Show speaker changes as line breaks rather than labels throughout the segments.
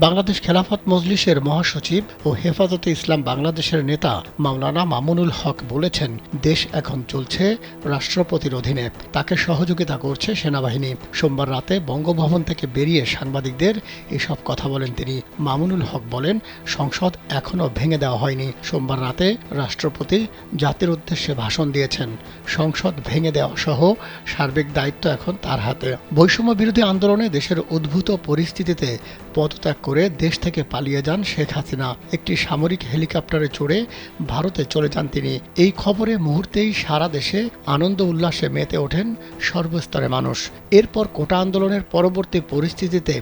বাংলাদেশ খেলাফত মজলিসের মহাসচিব ও হেফাজতে ইসলাম বাংলাদেশের নেতা মাওলানা মামুনুল হক বলেছেন, দেশ এখন চলছে রাষ্ট্রপতির অধীনে, তাকে সহযোগিতা করছে সেনাবাহিনী। সোমবার রাতে বঙ্গভবন থেকে বেরিয়ে সাংবাদিকদের এসব কথা বলেন তিনি। মামুনুল হক বলেন, সংসদ এখনও ভেঙে দেওয়া হয়নি। সোমবার রাতে রাষ্ট্রপতি জাতির উদ্দেশ্যে ভাষণ দিয়েছেন। সংসদ ভেঙে দেওয়া সহ সার্বিক দায়িত্ব এখন তার হাতে। বৈষম্য বিরোধী আন্দোলনে দেশের উদ্ভূত পরিস্থিতিতে পদত্যাগ করে দেশ থেকে পালিয়ে যান শেখ হাসিনা। একটি সামরিক হেলিকপ্টারে চড়ে ভারতে চলে যান তিনি। এই খবরে মুহূর্তেই সারা দেশে আনন্দ উল্লাসে মেতে ওঠেন সর্বস্তরের মানুষ। এরপর কোটা আন্দোলনের পরবর্তী পরিস্থিতিতে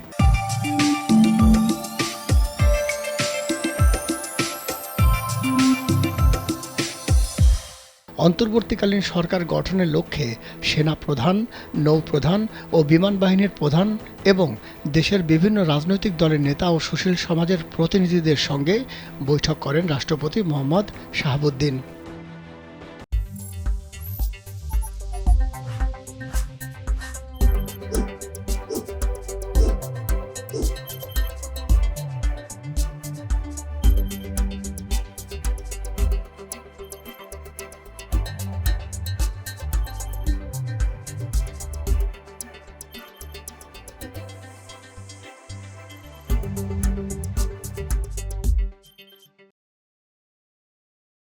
অন্তর্বর্তীকালীন সরকার গঠনের লক্ষ্যে সেনা প্রধান, নৌপ্রধান ও বিমান বাহিনীর প্রধান এবং দেশের বিভিন্ন রাজনৈতিক দলের নেতা ও সুশীল সমাজের প্রতিনিধিদের সঙ্গে বৈঠক করেন রাষ্ট্রপতি মোহাম্মদ শাহাবুদ্দিন।